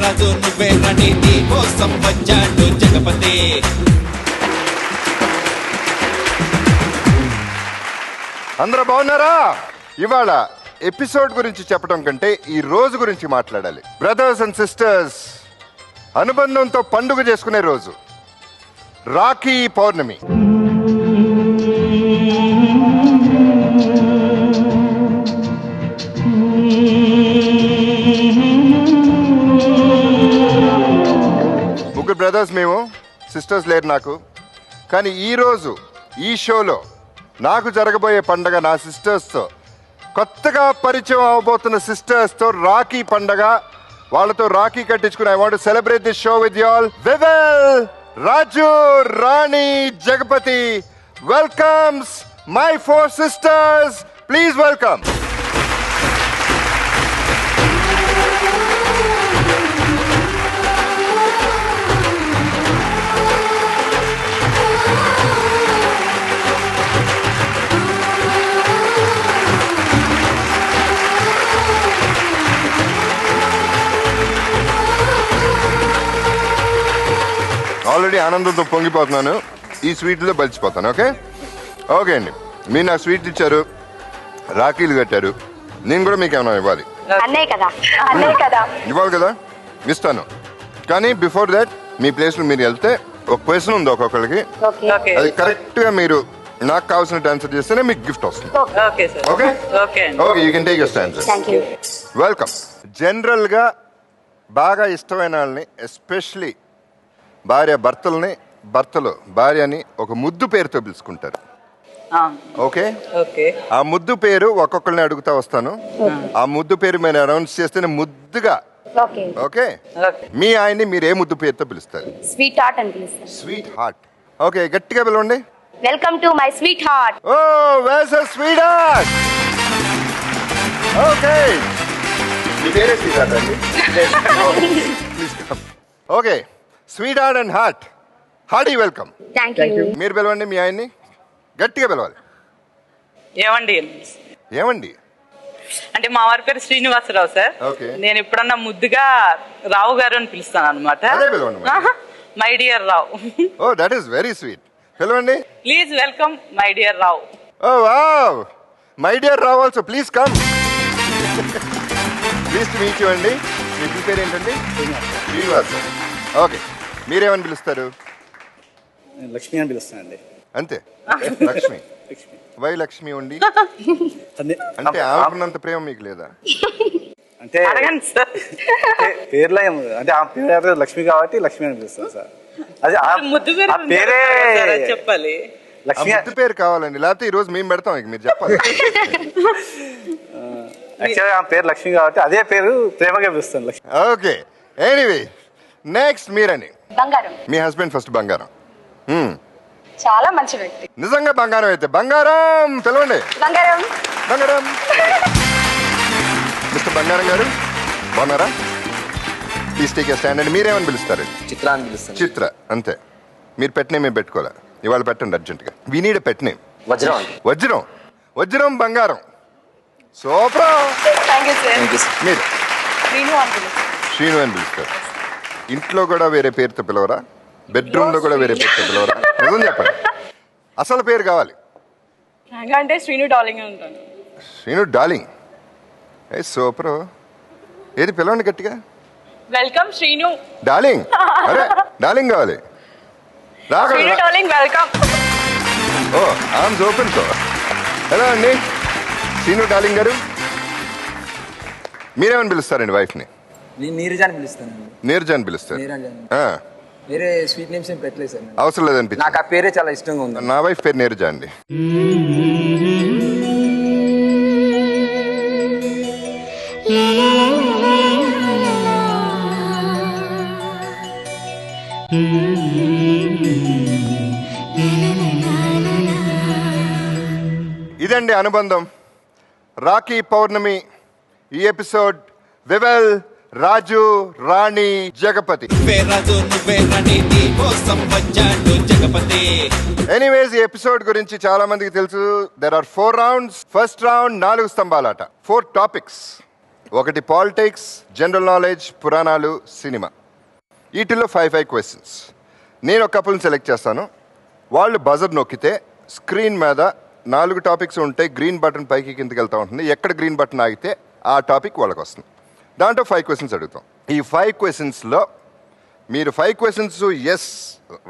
రాజు నువ్వే రాణి నీ కోసం వచ్చాడు జగపతి. అందరూ బాగున్నారా? ఇవాళ ఎపిసోడ్ గురించి చెప్పడం కంటే ఈ రోజు గురించి మాట్లాడాలి. బ్రదర్స్ అండ్ సిస్టర్స్ అనుబంధంతో పండుగ చేసుకునే రోజు రాఖీ పౌర్ణమి. ముగ్గురు బ్రదర్స్ మేము, సిస్టర్స్ లేరు నాకు. కానీ ఈరోజు ఈ షోలో నాకు జరగబోయే పండగ నా సిస్టర్స్తో, కొత్తగా పరిచయం అవబోతున్న సిస్టర్స్తో రాఖీ పండగ. వాళ్ళతో రాఖీ కట్టించుకుని I want to celebrate this show with you all. వివెల్, Raju, Rani, Jagapathi welcomes my 4 sisters. Please welcome. Already ఆనందంతో పొంగిపోతున్నాను, ఈ స్వీట్లో బలిచిపోతాను. ఓకే ఓకే అండి, మీరు నాకు స్వీట్ ఇచ్చారు, రాఖీలు కట్టారు, నేను కూడా మీకు ఏమైనా ఇవ్వాలి. ఇవ్వాలి కదా, ఇస్తాను. కానీ బిఫోర్ దాట్ మీ ప్లేస్లో మీరు వెళ్తే ఒక క్వశ్చన్ ఉంది ఒక్కొక్కరికి, అది కరెక్ట్గా మీరు నాకు కావాల్సిన ఆన్సర్ చేస్తేనే మీకు గిఫ్ట్ వస్తుంది. Okay okay, you can take your answer. Welcome. జనరల్గా బాగా ఇష్టమైన వాళ్ళని, ఎస్పెషలీ భార్య భర్తల్ని, భర్తలు భార్యని ఒక ముద్దు పేరుతో పిలుచుకుంటారు. ఓకే, ఆ ముద్దు పేరు ఒక్కొక్కరిని అడుగుతా వస్తాను. ఆ ముద్దు పేరు మీరు అనౌన్స్ చేస్తేనే ముద్దుగా. ఓకే, మీ ఆయన్ని మీరు ఏ ముద్దు పేరుతో పిలుస్తారు? స్వీట్ హార్ట్ అని పిలుస్తారు. Sweet heart. ఓకే, గట్టిగా పిలవండి. Welcome to my sweet heart. Oh where's your sweet heart. Okay, మీ పేరే స్వీట్ హార్ట్ అండి. Please come. Okay, sweet heart and heart, hearty welcome. Thank you. మీరు పిలవండి మీ ఆయన్ని, గట్టిగా పిలవాలి. ఏమండి? ఏమండి అంటే మా వారి పేరు శ్రీనివాసరావు సార్. నేను ఎప్పుడన్నా ముద్దుగా రావు గారు అని పిలుస్తాను అనమాట. My dear Rao. Oh that is very sweet. పిలవండి. Please welcome my dear Rao. Oh wow, my dear Rao also please come. Please to meet you అండి. మీ పేరు ఏంటండి? శ్రీనివాస్. ఓకే, మీరేమని పిలుస్తారు? లక్ష్మి అని పిలుస్తానండి. అంతే, లక్ష్మి. వై లక్ష్మి ఉండి అంటే ఆమెకున్నంత ప్రేమ మీకు లేదా? అంటే పేర్లో అంటే ఆ పేరు లక్ష్మి కాబట్టి లక్ష్మి అని పిలుస్తాను సార్. అది పేరే చెప్పాలి. ముద్దు పేరు కావాలండి, లేకపోతే ఈ రోజు మేము పెడతాం, ఇక మీరు చెప్పాలి. యాక్చువల్గా ఆ పేరు లక్ష్మి కాబట్టి అదే పేరు ప్రేమగా పిలుస్తాను లక్ష్మి. ఓకే, ఎనీవే నెక్స్ట్ మీరని. బంగారం. మీ హస్బెండ్ ఫస్ట్ బంగారం. చాలా మంచి వ్యక్తి. నిజంగా బంగారం అయితే బంగారం పిలవండి. బంగారం. బంగారం. మిస్టర్ బంగారం గారు బాగున్నారా? ప్లీజ్ టేక్ స్టాండ్ అండి. మీరేమని పిలుస్తారు? చిత్ర అని పిలుస్తాను. చిత్ర, అంతే. మీరు పెట్ నేమ్ పెట్టుకోలే, ఇవాళ పెట్టండి అర్జెంట్గా. We need a pet name. వజ్రం. వజ్రం. వజ్రం బంగారం. సూపర్. మీరు? శ్రీను అని పిలుస్తారు. ఇంట్లో కూడా వేరే పేరుతో పిలవరా? బెడ్రూమ్లో కూడా వేరే పేరుతో పిలవరా? నిజం చెప్పండి, అసలు పేరు కావాలి. అంటే శ్రీను డార్లింగ్ ఉంటాను. శ్రీను డార్లింగ్. ఏ సూపర్. ఏది పిలవండి గట్టిగా. Welcome Srinu darling. అరే డార్లింగ్ కావాలి. వెల్కమ్. ఓ ఆర్మ్స్ ఓపెన్ తో. హలో అండి శ్రీను డార్లింగ్ గారు. మీరేమని పిలుస్తారండి వైఫ్ని? నేను నీరజ అని పిలుస్తానండి. నీరజ అని పిలుస్తారు. వేరే స్వీట్ నేమ్స్ ఏం పెట్టలేదు సార్. అవసరం లేదనిపించింది. నాకు ఆ పేరే చాలా ఇష్టంగా ఉంది. నా వైఫ్ పేరు నీరజ అండి. ఇదండి అనుబంధం. రాఖీ పౌర్ణమి ఈ episode Vivel, Raju, Rani, Jagapathi. Anyways, ఈ ఎపిసోడ్ గురించి చాలా మందికి తెలుసు. There are 4 rounds. First round 4 స్తంభాలాట, 4 topics. ఒకటి పాలిటిక్స్, జనరల్ నాలెడ్జ్, పురాణాలు, సినిమా. వీటిల్లో 5 క్వశ్చన్స్. నేను ఒక కపుల్ని సెలెక్ట్ చేస్తాను. వాళ్ళు బజర్ నొక్కితే స్క్రీన్ మీద 4 టాపిక్స్ ఉంటాయి. గ్రీన్ బటన్ పైకి కిందకి వెళ్తూ ఉంటుంది. ఎక్కడ గ్రీన్ బటన్ ఆగితే ఆ టాపిక్ వాళ్ళకి వస్తుంది. దాంట్లో 5 క్వశ్చన్స్ అడుగుతాం. ఈ 5 క్వశ్చన్స్లో మీరు 5 క్వశ్చన్స్ ఎస్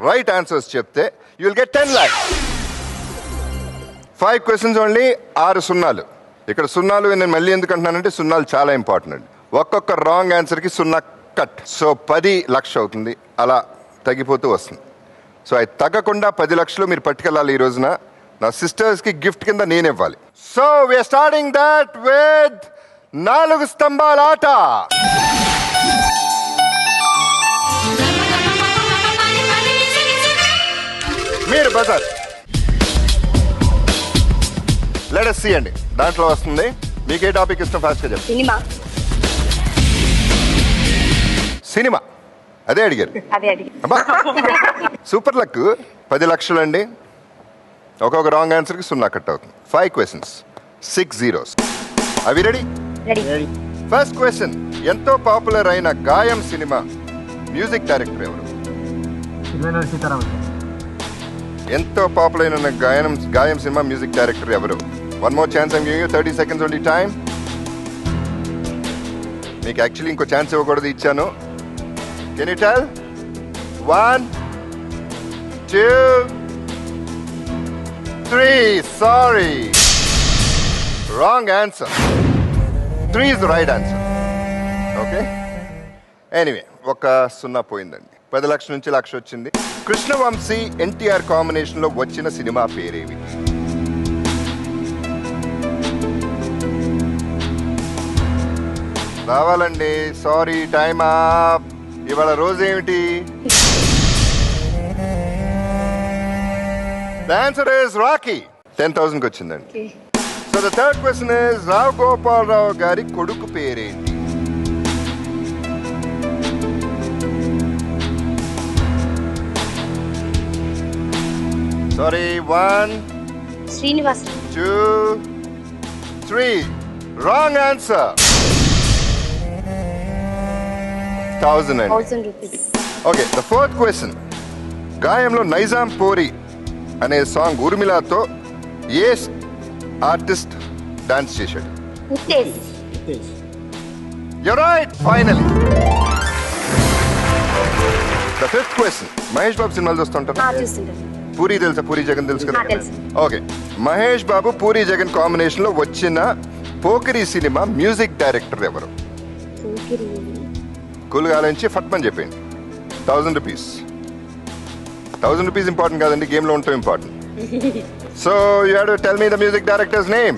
రైట్ ఆన్సర్స్ చెప్తే you will get 10 lakhs. 5 questions only, 6 సున్నాలు. ఇక్కడ సున్నాలు నేను మళ్ళీ ఎందుకు అంటున్నానంటే సున్నాలు చాలా ఇంపార్టెంట్ అండి. ఒక్కొక్క రాంగ్ ఆన్సర్కి 0 కట్. సో 10 లక్షలు అవుతుంది. అలా తగ్గిపోతూ వస్తుంది. సో అది తగ్గకుండా 10 లక్షలు మీరు పట్టుకెళ్ళాలి. ఈ రోజున నా సిస్టర్స్కి గిఫ్ట్ కింద నేను ఇవ్వాలి. So we are starting that with 4 స్తంభాల ఆట. మీరు బజార్ లెట్ us see అండి. దాంట్లో వస్తుంది. మీకు ఏ టాపిక్ ఇష్టం ఫాస్ట్గా చెప్పండి. సినిమా. సినిమా అదే అడిగారు. Super luck. 10 లక్షలు అండి. ఒక్కొక్క రాంగ్ ఆన్సర్కి 0 కట్ అవుతుంది. 5 క్వశ్చన్స్, 6 zeros. అవి రెడీ? రెడీ. First question. ఎంతో పాపులర్ అయిన గాయం సినిమా మ్యూజిక్ డైరెక్టర్ ఎవరు? ఎంతో పాపులర్ అయిన గాయం సినిమా మ్యూజిక్ డైరెక్టర్ ఎవరు? One more chance. I'm giving you 30 seconds only time. మీకు యాక్చువల్లీ ఇంకో ఛాన్స్ ఇవ్వకూడదు, ఇచ్చాను. Can you tell? 1 2 3. Sorry, wrong answer. 3 is the right answer. Okay, anyway ఒక 0 పోయిందండి. 10 లక్షల నుంచి 1 లక్ష వచ్చింది. కృష్ణవంశీ ఎన్టీఆర్ కాంబినేషన్లో వచ్చిన సినిమా పేరేవి? రావాలండి. Sorry, time up. ఇవాళ రోజు ఏమిటి? The answer is Rocky. 10,000కి వచ్చిందండి. So the third question is Rao Gopalarao గారి కొడుకు పేరేంటి? సారీ, 1 శ్రీనివాస్. 2 3. Wrong answer. 1000 అండి. 1000 rupees. Okay, the fourth question. గాయంలో నైజాం పోరి అనే సాంగ్ ఊర్మిళతో ఏ ఆర్టిస్ట్ డాన్స్ చేశాడు? Uttej. You're right, finally. The fifth question. Mahesh Babu సినిమాలు చూస్తుంటారా? చూస్తుంటాను. పూరి తెలుసా? పూరి జగన్ తెలుసు కదా? తెలుసు. ఓకే, మహేష్ బాబు పూరి జగన్ కాంబినేషన్ లో వచ్చిన పోకిరి సినిమా మ్యూజిక్ డైరెక్టర్ ఎవరు? కూల్గా ఆలోచించి ఫట్మని చెప్పండి. 1000 rupees. 1000 rupees ఇంపార్టెంట్ కాదండి, గేమ్ లో ఉంటాం important. So you have to tell me the music directors name.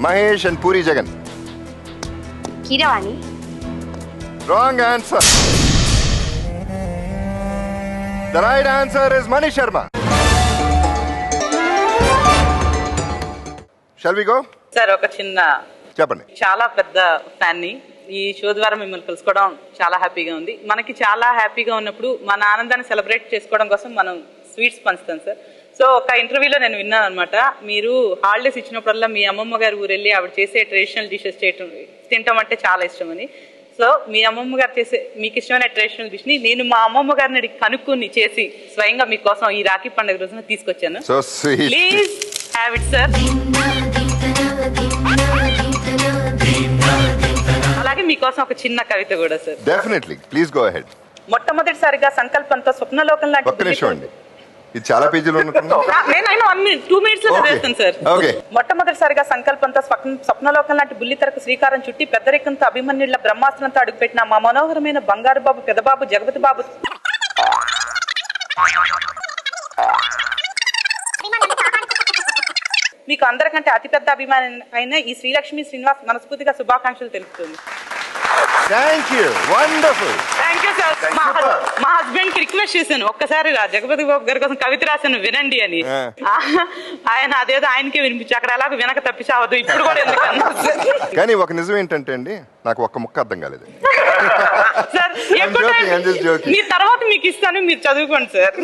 Mahesh and Puri Jagan. Keeravani. Wrong answer. The right answer is Mani Sharma. Shall we go? Sir ఒక చిన్న చెప్పండి. చాలా పెద్ద ఫ్యాన్ ని. ఈ షో ద్వారా మిమ్మల్ని కలుసుకోవడం చాలా హ్యాపీగా ఉంది. మనకి చాలా హ్యాపీగా ఉన్నప్పుడు మన ఆనందాన్ని సెలబ్రేట్ చేసుకోవడం కోసం మనం స్వీట్స్ పంచుతాం సార్. సో ఒక ఇంటర్వ్యూలో నేను విన్నాను అనమాట, మీరు హాలిడేస్ ఇచ్చినప్పుడల్లా మీ అమ్మమ్మ గారి ఊరు వెళ్ళి ఆవిడ చేసే ట్రెడిషనల్ డిషెస్ తింటాం అంటే చాలా ఇష్టమని. సో మీ అమ్మమ్మ గారు చేసే మీకు ఇష్టమైన ట్రెడిషనల్ డిష్ ని నేను మా అమ్మమ్మ గారిని కనుక్కొని చేసి స్వయంగా మీకోసం ఈ రాఖీ పండుగ రోజున తీసుకొచ్చాను. So sweet. Please have it sir. అలాగే మీకోసం ఒక చిన్న కవిత కూడా sir. Definitely, please go ahead. మొట్టమొదటిసారిగా సంకల్పంతో స్వప్నలోకం లాంటి ఒక్క నిమిషం అండి, ఇది చాలా పేజీలు ఉన్నట్టున్నా. నేను 2 minutes లో చదివేస్తాను సార్. ఓకే. మొట్టమొదటిసారిగా సంకల్పంతో స్వప్నలోకం లాంటి బుల్లితెరకు శ్రీకారం చుట్టి పెద్దరికంతో అభిమన్యుల బ్రహ్మాస్త్రంతో అడుగుపెట్టిన మా మనోహరమైన బంగారు బాబు పెదబాబు జగపతి బాబు మీకు అందరికంటే అతిపెద్ద అభిమాని అయిన ఈ శ్రీలక్ష్మి శ్రీనివాస్ మనస్ఫూర్తిగా శుభాకాంక్షలు తెలుపుతుంది. Thank you, wonderful. Thank you sir. మా హస్బెండ్ కి రిక్వెస్ట్ చేశాను, ఒక్కసారి జగపతి బాబు గారి కోసం కవిత రాశాను వినండి అని. ఆయన అదేదో ఆయనకే వినిపించి అక్కడ అలాగ వెనక తప్పిసావద్దు ఇప్పుడు కూడా ఎందుకన్నా. కానీ ఒక నిజం ఏంటంటే అండి, నాకు ఒక్క ముక్క అర్థం కాలేదు సార్. మీ తర్వాత మీకు ఇస్తాను, మీరు చదువుకోండి సార్.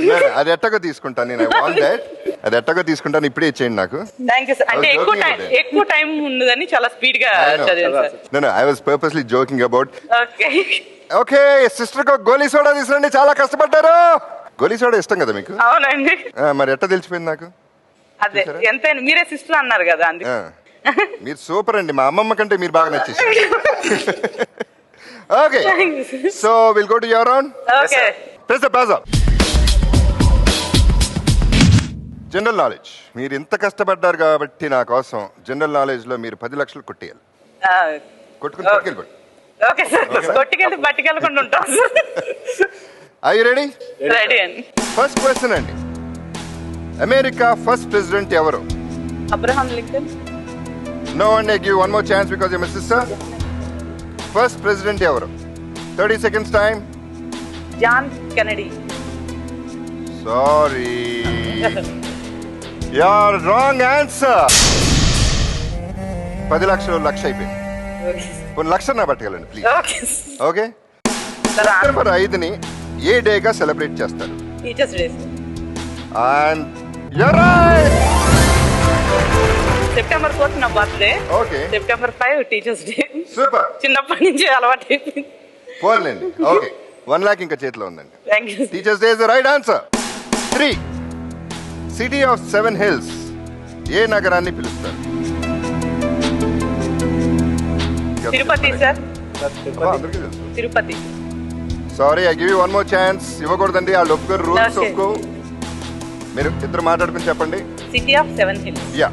అది ఎట్టగా తీసుకుంటాను నేను. I want that. అది ఎట్టగా తీసుకుంటాను, ఇప్పుడే ఇచ్చేయండి నాకు. Thank you sir. అంటే ఎక్కువ టైం ఉండదని చాలా స్పీడ్ గా చదివాను sir. No, I was purposely joking about. Okay okay, sister కు గోలీ సోడా తీసుకురండి, చాలా కష్టపడ్డారు. గోలీ సోడా ఇష్టం కదా మీకు? అవునండి. మరి ఎట్ట తెలిసిపోయింది నాకు? అదే ఎంతైనా మీరే సిస్టర్ అన్నారు కదా అందుకు. మీరు సూపర్ అండి, మా అమ్మమ్మ కంటే మీరు బాగా నచ్చేసి. Okay, so will go to your round. Okay, press the buzzer. General knowledge. మీరు ఇంత కష్టపడ్డారు కాబట్టి నా కోసం జనరల్ నాలెడ్జ్ లో మీరు 10 లక్షలు కొట్టేయాలి. కొట్టుకుని పట్టుకెళ్ళిపోండి. ఓకే సార్, కొట్టుకెళ్ళి పట్టుకెళ్ళకుండా ఉంటాం. Are you ready? రెడీ అండి. ఫస్ట్ క్వశ్చన్ అండి, అమెరికా ఫస్ట్ ప్రెసిడెంట్ ఎవరు? Abraham Lincoln. No one, I give one more chance because you're my sister. First president ఎవరు? 30 seconds time. John Kennedy. Sorry. Your wrong answer. 10 లక్షలు లక్ష అయిపోయింది. కొన్ని లక్షలు నా పట్టుకెళ్ళండి please. Okay, September 5ని ఏ డేగా సెలబ్రేట్ చేస్తారు? Teachers day. And you're right. September 4 నా birthday. Okay, September 5 teachers day. Super. చిన్నప్పటి నుంచి అలవాటు అయిపోయింది. పోన్లేండి. ఓకే, 1 lakh ఇంకా చేతిలో ఉందండి. Thank you. Teachers day is the right answer. 3. City of 7 hills ఏ నగరాన్ని పిలుస్తారు? తిరుపతి సార్. అందరికీ తెలుసు. Tirupati. Sorry, I give you one more chance. ఇవ్వకూడదండి, వాళ్ళు ఒప్పుకోరు, రూల్స్ Okay. ఒప్పుకో. మీరు ఇద్దరు మాట్లాడుకుని చెప్పండి. City of 7 hills. Yeah,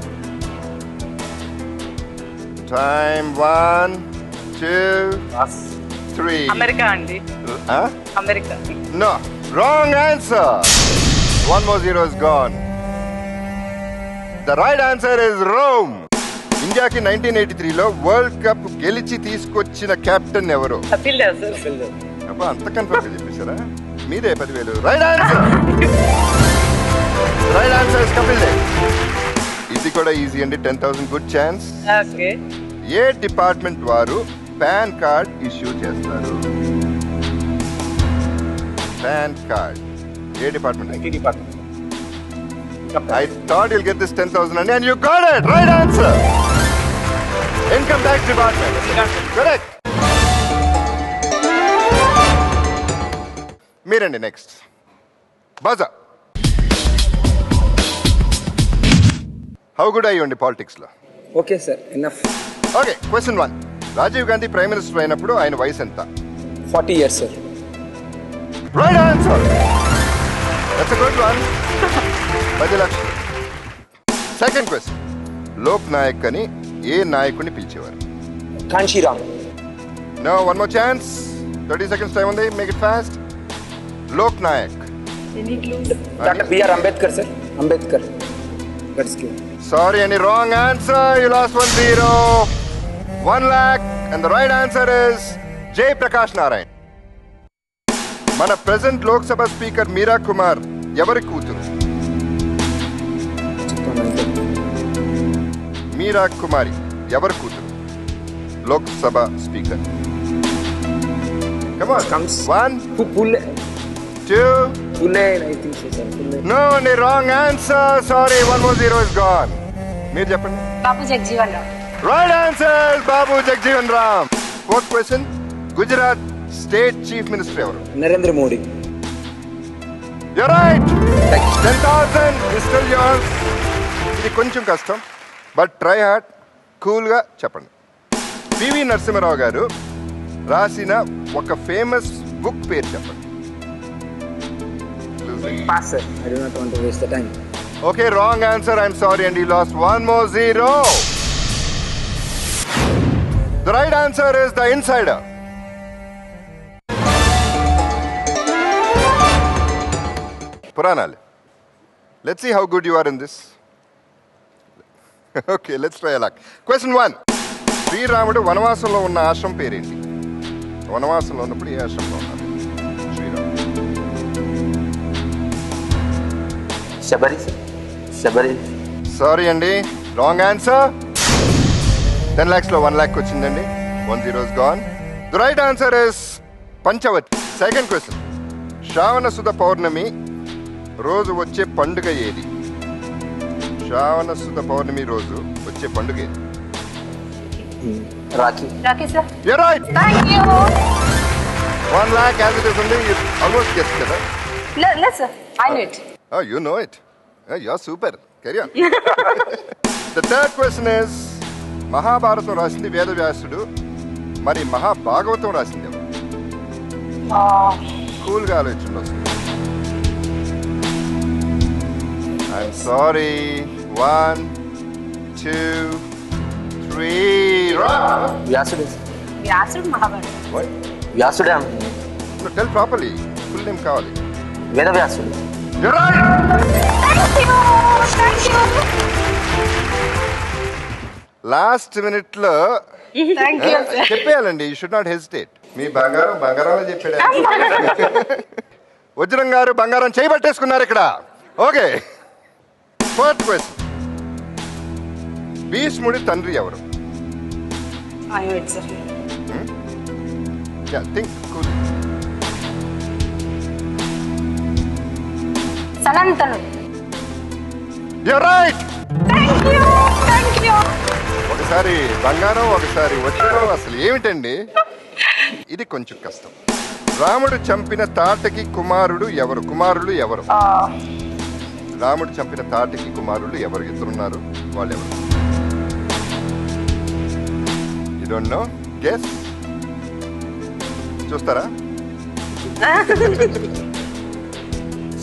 time 1 2 3. America అండి. America. No, wrong answer. 1 more zero is gone. The right answer is Rome. ఇండియాకి 1983లో వరల్డ్ కప్ గెలిచి తీసుకొచ్చిన కెప్టెన్ ఎవరు? కపిల్ దేవ్ సార్. అబ్బా, అంత కన్ఫర్మ్ గా చెప్పేశారా? మీదే 10,000. Right answer. Right answer is Kapil Dev. ఇది కూడా ఈజీ అండి, 10,000 గుడ్ ఛాన్స్. ఓకే. ఏ డిపార్ట్మెంట్ వారు పాన్ కార్డ్ ఇష్యూ చేస్తారు? పాన్ కార్డ్ ఏ department? IT department. I thought you'll get this 10,000 and you got it. Right answer. Income tax department. Correct. మీరండి next. Buzzer. How good I అండి politics లో? Okay sir, enough. Okay, question 1. Rajiv Gandhi prime minister అయినప్పుడు ఆయన వయసు ఎంత? 40 years sir. Right answer. That's a good one. 10 లక్షలు. Second question, Lok Naik అని ఏ నాయకుడిని పిలిచేవారు? Kanshiram. No, one more chance. 30 seconds time ఉంది, make it fast. Lok Nayak. Doctor B R Ambedkar sir. Ambedkar. That's Q. Sorry అండి, wrong answer. You lost 1 0. 1 lakh and the right answer is Jayaprakash Narayan. మన present Lok Sabha speaker Meera Kumar ఎవరి కూతురు? మీరా కుమారి ఎవరి కూతురు? Lok Sabha speaker. Come on. Comes. 1 పుల్లే. 2. పుల్లే, I think so sir. పుల్లే. No, the wrong answer. Sorry, 1 more zero is gone. మీరు చెప్పండి. Babu Jagjivan Ram. Right answer, Babu Jagjivan Ram. Fourth question, Gujarat state chief minister ఎవరు? Narendra Modi. You're right. 10,000 is still yours. ఇది కొంచెం కష్టం, బట్ ట్రై హార్డ్. కూల్గా చెప్పండి. పివి నరసింహారావు గారు రాసిన ఒక ఫేమస్ బుక్ పేరు చెప్పండి. Pass sir, I do not want to waste the time. Okay, wrong answer. I'm sorry and you lost 1 more zero. The right answer is The Insider. Puranal. Let's see how good you are in this. Okay, let's try a luck. Question 1. శ్రీరాముడు వనవాసంలో ఉన్న ఆశ్రమం పేరేంటి? వనవాసంలో ఉన్నప్పుడు ఏ ఆశ్రమంలో ఉన్నారు శ్రీరాముడు? Sabari. Sorry అండి, wrong answer. 10 lakhs లో 1 lakh వచ్చిందండి. 1 0 is gone. The right answer is Panchavati. Second question, శ్రావణ సుధ పౌర్ణమి రోజు వచ్చే పండుగ ఏది? శ్రావణ శుద్ధ పౌర్ణమి రోజు వచ్చే పండుగ ఏది? Rakhi. Rakhi sir. You're right. Thank you. 1 lakh as it is only. You almost guessed కదా? లేదు sir, I know it. Oh, you know it. You're super. Carry on. The third question is, Mahabharatam రాసింది వేదవ్యాసుడు, మరి మహాభాగవతం రాసింది ఎవరు? కూల్గా ఆలోచన వస్తుంది. I'm sorry. 1, 2, 3. వ్యాసుడే. వ్యాసుడు Mahabharatam. What? వ్యాసుడే. No, tell properly. Full name కావాలి. వేద వ్యాసుడు. You're right. Thank you. Last minute లో థ్యాంక్ యూ సార్. చెప్పేయాలండి. You should not hesitate. మీ బంగారంలో చెప్పాడు. వజ్రం గారు బంగారం చేయబట్టేసుకున్నారు ఇక్కడ. Okay, fourth question. భీష్ముడి తండ్రి ఎవరు? I know it sir. Think cool. సనంతనుడు. You're right. Thank you. Thank you. ఒకసారి బంగారం, ఒకసారి వజ్రం. అసలు ఏమిటండి ఇది? కొంచెం కష్టం. రాముడు చంపిన తాటకి కుమారుడు ఎవరు? కుమారులు ఎవరు? రాముడు చంపిన తాటకి కుమారులు ఎవరు? ఇద్దరున్నారు. వాళ్ళు ఎవరు? You don't know? గెస్. చూస్తారా?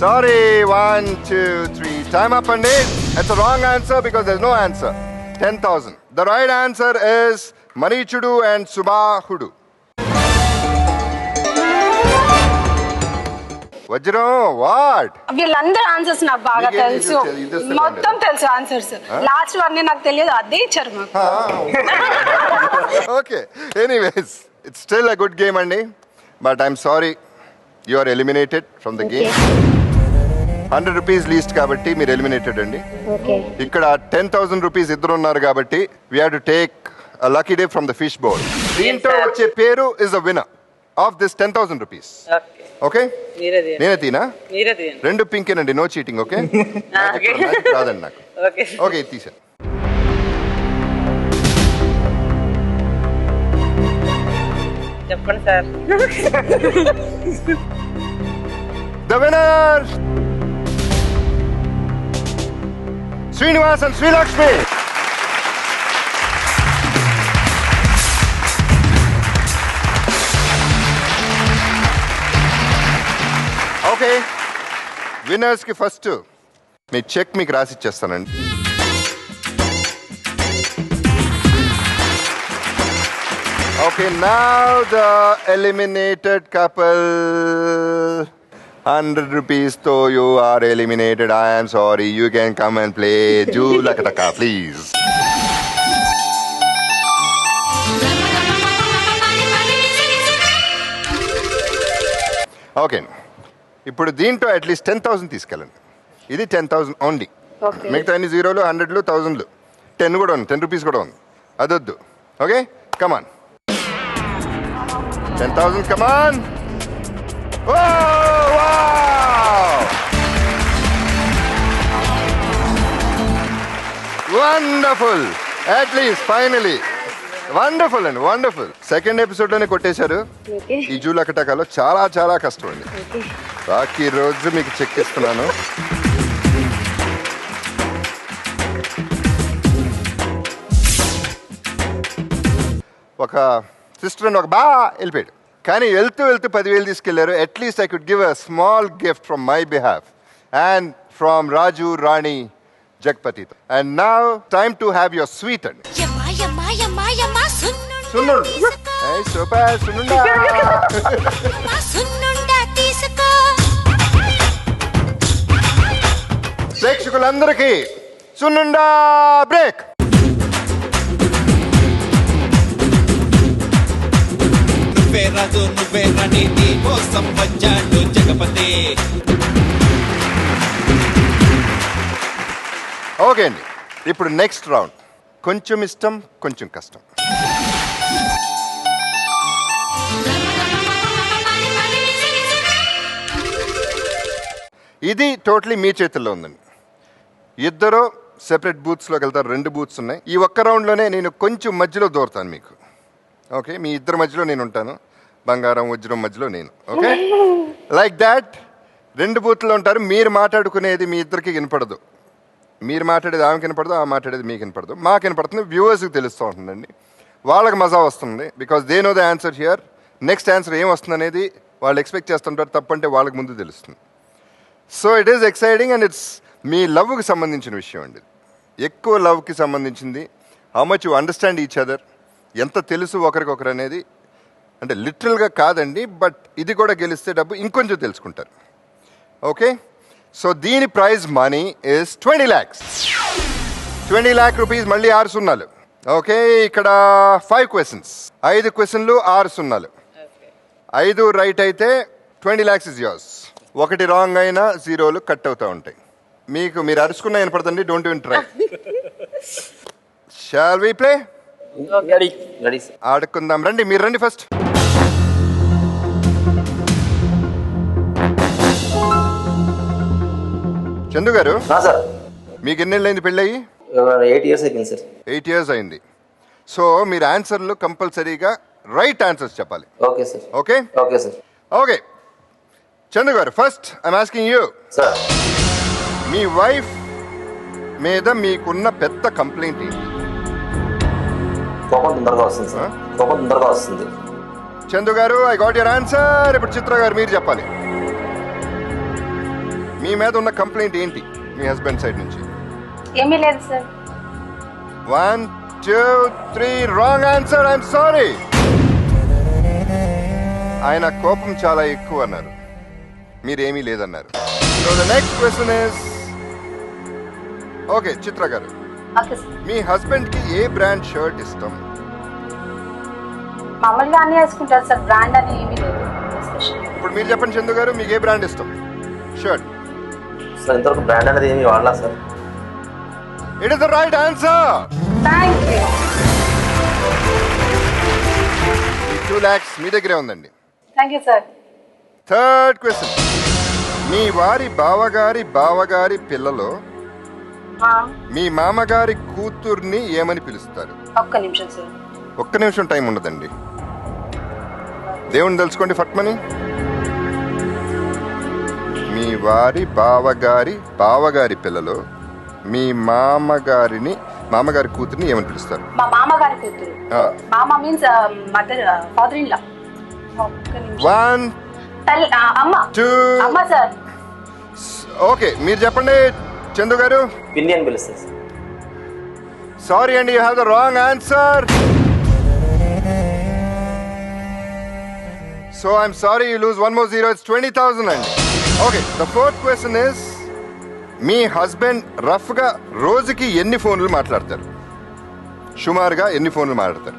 Sorry. 1, 2, 3. Time up and it's a wrong answer because there's no answer. 10,000. The right answer is Marichudu and Subahudu. వజ్రం వాట్? వీళ్ళందరూ ఆన్సర్స్ నాకు బాగా మీకేం తెలుసు. తెలుసు? మొత్తం తెలుసు ఆన్సర్స్. లాస్ట్ వన్ నాకు తెలియదు, అదే ఇచ్చారు మాకు. Okay, anyways it's still a good game అండి. But I'm sorry, you are eliminated from the game. 100 rupees least కాబట్టి మీరు ఎలిమినేటెడ్ అండి. ఇక్కడ 10,000 రూపీస్ ఇద్దరు ఉన్నారు కాబట్టి we have to take a lucky day from the fish bowl. దీంట్లో వచ్చే పేరు is the winner of this 10,000 rupees. Okay, నేనే తీనా? రెండు పింకేనండి, నో చీటింగ్. ఓకే, రాదండి నాకు. ఓకే, తీసాను. చెప్పండి sir. The winners, Srinivas and Sri Lakshmi. Okay, winners కి ఫస్ట్ మీ చెక్ మీకు రాసి ఇచ్చేస్తానండి. Okay, now the eliminated couple. 100 rupees, though you are eliminated. I am sorry. You can come and play Julakataka, please. Okay. ఇప్పుడు దీంట్లో at least 10,000 తీసుకెళ్ళండి. ఇది 10,000 only. మిగతా అన్ని 0లు 100లు 1000లు 10 కూడా ఉంది, 10 రూపీస్ కూడా ఉంది. అదొద్దు. Okay, come on. 10,000, come on! Oh, wow! Wonderful! At least, finally. Wonderful and wonderful. Second episode లోనే కొట్టేశారు. ఈ జూలకటకాలో చాలా చాలా కష్టం అండి. రాఖీ రోజు మీకు చెక్ ఇస్తున్నాను. ఒక సిస్టర్ అని ఒక వెళ్ళిపోయాడు, కానీ వెళ్తూ 10,000 తీసుకెళ్లారు. At least I could give a small gift from my behalf and from Raju Rani Jagapathi. And now time to have your sweet అండి. సూపర్ సున్నుండా. ప్రేక్షకులందరికీ సున్నుండా బ్రేక్. నువ్వే రాజు నువ్వే రాణి నీ కోసం వచ్చాడు జగపతి. ఓకే అండి, ఇప్పుడు నెక్స్ట్ రౌండ్. కొంచెం ఇష్టం, కొంచెం కష్టం. ఇది టోటలీ మీ చేతుల్లో ఉందండి. ఇద్దరు సెపరేట్ బూత్స్లోకి వెళ్తారు. 2 బూత్స్ ఉన్నాయి. ఈ ఒక్క రౌండ్లోనే నేను కొంచెం మధ్యలో దూరతాను మీకు. ఓకే, మీ ఇద్దరి మధ్యలో నేను ఉంటాను. బంగారం వజ్రం మధ్యలో నేను. ఓకే, లైక్ దాట్ 2 బూత్లో ఉంటారు. మీరు మాట్లాడుకునేది మీ ఇద్దరికి వినపడదు. మీరు మాట్లాడేది ఆమెకి వినపడదు, ఆమె మాట్లాడేది మీకు వినపడదు. మాకు వినపడుతుంది, వ్యూవర్స్కి తెలుస్తూ ఉంటుందండి. వాళ్ళకి మజా వస్తుంది. Because they know the answer here. Next answer ఏం వస్తుంది అనేది వాళ్ళు ఎక్స్పెక్ట్ చేస్తుంటారు. తప్పంటే వాళ్ళకి ముందు తెలుస్తుంది. So it is exciting and it's మీ లవ్కి సంబంధించిన విషయం అండి. ఎక్కువ లవ్కి సంబంధించింది. How much you understand each other, ఎంత తెలుసు ఒకరికొకరు అనేది. అంటే లిటరల్గా కాదండి, బట్ ఇది కూడా గెలిస్తే డబ్బు ఇంకొంచెం తెలుసుకుంటారు. ఓకే, సో దీని prize money is 20 lakhs. 20 lakh rupees. మళ్ళీ 6 సున్నాలు. ఓకే, ఇక్కడ 5 questions. 5 క్వశ్చన్లు 6 సున్నాలు. 5 రైట్ అయితే 20 lakhs ఇస్ యోర్స్. 1 రాంగ్ అయినా 0లు కట్ అవుతూ ఉంటాయి. మీరు అరుచుకున్నా వినపడుతుంది. Don't even try. Shall we play? ఆడుకుందాం రండి. మీరు రండి ఫస్ట్. చందు గారు, మీకు ఎన్నేళ్ళైంది పెళ్ళయి? 8 years అయిపోయింది సార్. 8 years అయింది. సో మీరు ఆన్సర్లు కంపల్సరీగా రైట్ ఆన్సర్స్ చెప్పాలి. Okay sir. Okay okay sir. Okay Chandu గారు, first I'm asking you sir, మీ వైఫ్ మీద మీకున్న పెద్ద కంప్లైంట్ ఏంటి? కోపం తొందరగా వస్తుంది సార్. కోపం తొందరగా వస్తుంది. చందు గారు, ఐ గాట్ యువర్ ఆన్సర్. ఇప్పుడు చిత్ర గారు మీరు చెప్పాలి. మీ మీద ఉన్న కంప్లైంట్ ఏంటి మీ హస్బెండ్ సైడ్ నుంచి? ఏమీ లేదు sir. 1 2 3 wrong answer. I'm sorry. ఆయన కోపం చాలా ఎక్కువ అన్నారు, మీరేమీ లేదన్నారు. So the next question is, okay Chitra గారు, మీ హస్బెండ్ కి ఏ బ్రాండ్ షర్ట్ ఇష్టం? మామూలుగా అన్నీ వేసుకుంటారు సార్, బ్రాండ్ అని ఏమీ లేదు. ఇప్పుడు మీరు చెప్పండి చందు గారు, మీకు ఏ బ్రాండ్ ఇష్టం షర్ట్? సార్ ఇంతవరకు బ్రాండ్ అనేది ఏమి వాడలా sir. It is the right answer. Thank you. 2 lakhs మీ దగ్గరే ఉందండి. Thank you sir. Third question, మీ వారి బావగారి పిల్లలో మీ మామగారి కూతుర్ని ఏమని పిలుస్తారు? ఒక్క నిమిషం సార్. ఒక్క నిమిషం టైం ఉండదండి. దేవుణ్ణి తెలుసుకోండి ఫట్మని. మీ వారి బావగారి పిల్లలో మీ మామగారి కూతుర్ని ఏమని పిలుస్తారు? మా మామగారి కూతురు. మామ means mother, father in law. 1 అమ్మ. 2 అమ్మ సార్. ఓకే, మీరు చెప్పండి చందు గారు. పిన్ని అని పిలుస్తుంది సార్. సారీ అండి, you have the wrong answer. So I'm sorry, you lose 1 more 0. It's 20,000 అండి. Okay, the fourth question is, me husband రఫ్గా రోజుకి ఎన్ని ఫోన్లు మాట్లాడతారు? సుమారుగా ఎన్ని ఫోన్లు మాట్లాడతారు?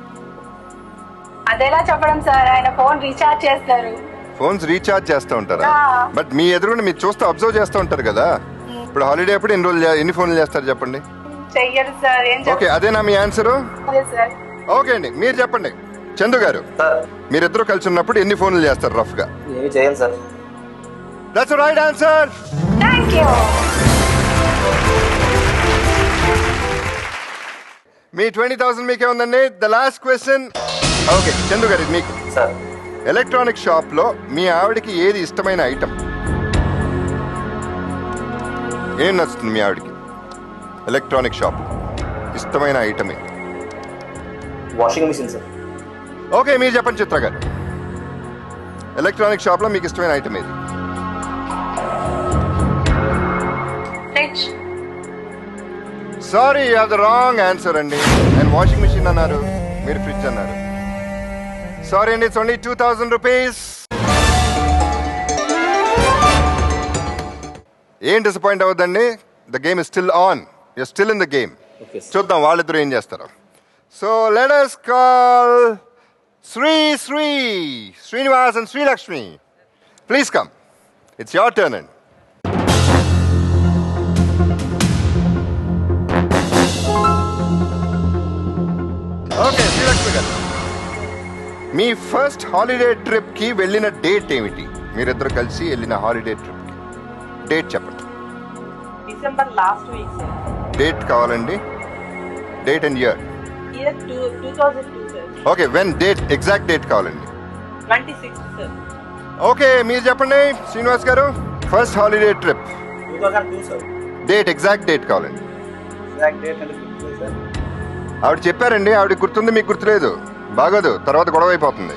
అదేలా చెప్పడం సార్, ఆయన ఫోన్ రీఛార్జ్ చేస్తారు. ఫోన్స్ రీఛార్జ్ చేస్తూ ఉంటారా? బట్ మీ ఎదురుగా మీరు చూస్తూ అబ్జర్వ్ చేస్తూ ఉంటారు కదా. ఇప్పుడు హాలిడే అప్పుడు ఎన్ని ఫోన్లు చేస్తారు చెప్పండి? చెయ్యరు సార్. ఓకే, అదేనా మీ ఆన్సర్? సార్. ఓకే అండి, మీరు చెప్పండి చందు గారు, మీరిద్దరు కలిసి ఉన్నప్పుడు ఎన్ని ఫోన్లు చేస్తారు రఫ్ గా? ఏమి చేయం sir. That's right answer. Thank you. మీ 20,000 మీకే ఉందండి. The last question. Okay Chandu గారు, ఇది మీకు. సార్, ఎలక్ట్రానిక్ షాప్ లో మీ ఆవిడకి ఏది ఇష్టమైన ఐటమ్? ఏం నచ్చుతుంది మీ ఆవిడకి ఎలక్ట్రానిక్ షాప్ ఇష్టమైన ఐటమే? Washing machine sir. ఓకే, మీరు చెప్పండి చిత్ర గారు, ఎలక్ట్రానిక్ షాప్ లో మీకు ఇష్టమైన ఐటమ్ ఏది? Fridge. Sorry, you have the wrong answer అండి. అండ్ వాషింగ్ మిషన్ అన్నారు, మీరు ఫ్రిడ్జ్ అన్నారు. సారీ అండి, ఇట్స్ ఓన్లీ 2,000 రూపీస్. ఏం డిసప్పాయింట్ అవ్వద్దండి, the game is still on. You're still in the game. చూద్దాం వాళ్ళిద్దరు ఏం చేస్తారో. So let us call Srinivas and Sri Lakshmi. Please come. It's your turn. And okay Sri Lakshmi గారు, మీ first holiday trip కి వెళ్ళిన date ఏమిటి? మీరిద్దరు కలిసి వెళ్ళిన హాలిడే ట్రిప్ డేట్ చెప్పండి. December last week sir. Date కావాలండి, date and year. Year 2002 sir. Okay, when date, exact date కావాలండి. 26 సార్. ఓకే, మీరు చెప్పండి Srinivas garu. First holiday trip 2002 sir. Date, exact date కావాలండి. ఎగ్జాక్ట్ డేట్ అంటే గుర్తులేదు సార్. ఆవిడ చెప్పారండి, ఆవిడ గుర్తుంది, మీకు గుర్తులేదు. బాగోదు, తర్వాత గొడవ అయిపోతుంది.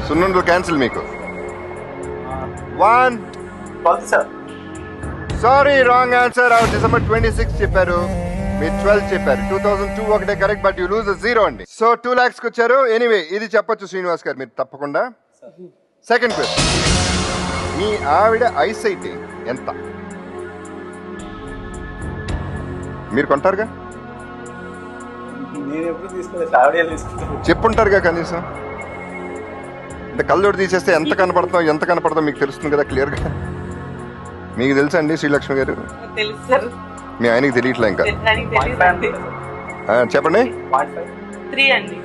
సున్నుండలు క్యాన్సిల్ మీకు. 1 12 సార్. Sorry, wrong answer. ఆవిడ December 26 చెప్పారు, మీరు 12 చెప్పారు. 2002 ఒకటే కరెక్ట్, బట్ యూ లూజ్ 0 అండి. సో 2 lakhs కి వచ్చారు. ఎనీవే, ఇది చెప్పొచ్చు శ్రీనివాస్ గారు మీరు తప్పకుండా. సెకండ్ క్వశ్చన్, మీ ఆవిడ ఐసైట్ ఎంత? మీరు కొంటారుగా, నేను ఎప్పుడు తీసుకోలేదు, ఆవిడే తీసుకుంటాను. చెప్పుంటారుగా కనీసం. అంటే కళ్ళోడు తీసేస్తే ఎంత కనపడతాం మీకు తెలుస్తుంది కదా క్లియర్గా. మీకు తెలుసా అండి శ్రీలక్ష్మి గారు? తెలుసు సార్. మీ ఆయనకి తెలియట్లే ఇంకా. చెప్పండి. 3 అండి.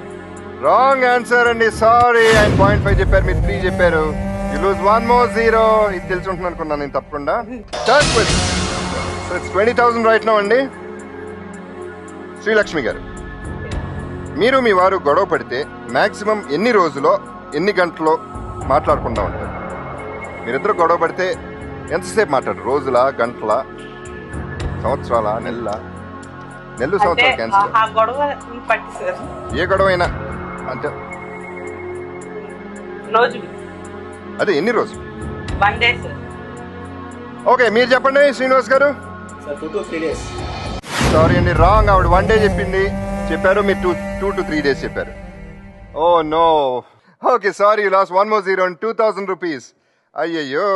రాంగ్ ఆన్సర్ అండి, సారీ. ఆయన 0.5 చెప్పారు, మీరు 3 చెప్పారు. You lose 1 more 0. ఇది తెలిసి ఉంటుంది అనుకున్నాను నేను తప్పకుండా. Third question, so it's 20,000 right now అండి. శ్రీలక్ష్మి గారు, మీరు మీ వారు గొడవ పడితే మాక్సిమం ఎన్ని రోజులో ఎన్ని గంటలో మాట్లాడకుండా ఉంటారు? మీరిద్దరు గొడవ పడితే ఎంతసేపు మాట్లాడరు? రోజుల, గంటల, సంవత్సరాల, నెలల? సంవత్సరాలు క్యాన్సిల్. ఏ గొడవ అయినా అంటే అదే ఎన్ని రోజులు? 1 day సార్. ఓకే, మీరు చెప్పండి శ్రీనివాస్ గారు. Sir 2 to 3 days. సారీ అండి, రాంగ్. ఆవిడ 1 day చెప్పారు, మీరు 2 to 3 days చెప్పారు. Oh no. Okay, sorry, you lost 1 more 0 and 2,000 rupees. అయ్యయ్యో,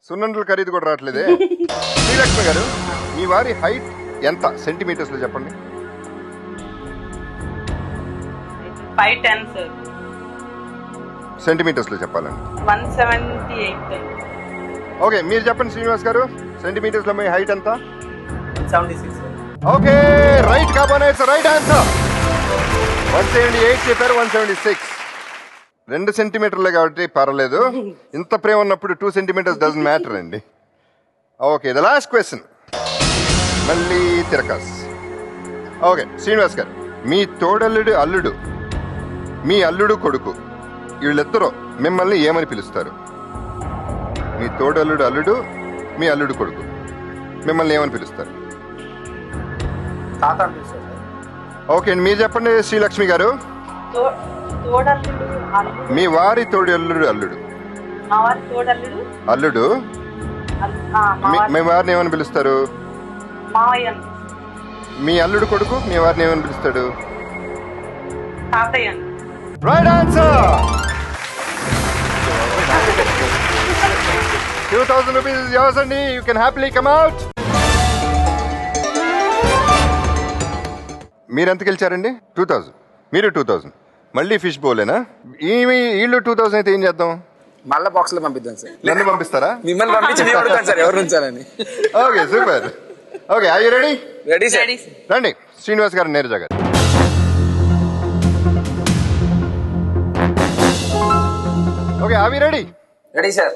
సున్నుండల ఖరీదు కూడా రావట్లేదే. శ్రీలక్ష్మి గారు, మీ వారి హైట్ ఎంత సెంటీమీటర్స్ లో చెప్పండి? 5'10" సార్. సెంటీమీటర్స్ లో చెప్పాలండి. 178. ఓకే, మీరు చెప్పండి శ్రీనివాస్ గారు, సెంటీమీటర్స్ లో మీ హైట్ ఎంత? 176 సార్. ఓకే, రైట్ కాబోనే రైట్ ఆన్సర్. 178 చెప్పారు, 176. 2 సెంటీమీటర్లే కాబట్టి పర్వాలేదు. ఇంత ప్రేమ ఉన్నప్పుడు 2 centimeters డజంట్ మ్యాటర్ అండి. ఓకే, ద లాస్ట్ క్వశ్చన్, మళ్ళీ తిరకాస్. ఓకే శ్రీనివాస్ గారు, మీ తోడల్లుడు అల్లుడు, మీ అల్లుడు కొడుకు, వీళ్ళిద్దరూ మిమ్మల్ని ఏమని పిలుస్తారు? మీ తోడల్లుడు అల్లుడు, మీ అల్లుడు కొడుకు మిమ్మల్ని ఏమని పిలుస్తారు? తాత అనిపిస్తారు సార్. ఓకే అండి, మీరు చెప్పండి శ్రీలక్ష్మి గారు. తోడల్లుడు అల్లుడు. మీ వారి తోడల్లుడు అల్లుడు. మా వారి తోడల్లుడు అల్లుడు. మీ వారిని ఏమని పిలుస్తారు? మావయ్య. మీ అల్లుడు కొడుకు మీ వారిని ఏమని పిలుస్తాడు? తాతయ్య. Right answer. 2,000 rupees is yours అండి. You can happily come out. మీరు ఎంత గెలిచారండి? 2,000. మీరు 2,000. మళ్ళీ ఫిష్ బౌలేనా? వీళ్ళు 2,000 అయితే ఏం చేద్దాం? మళ్ళీ బాక్స్ లో పంపిద్దాం సార్. నన్ను పంపిస్తారా? మిమ్మల్ని పంపించి సార్, ఎవరు ఉంచాలని. Okay, super. Okay, are you ready? Ready sir. రండి Srinivas garu, Neeraja garu. Okay, are we ready? Ready sir.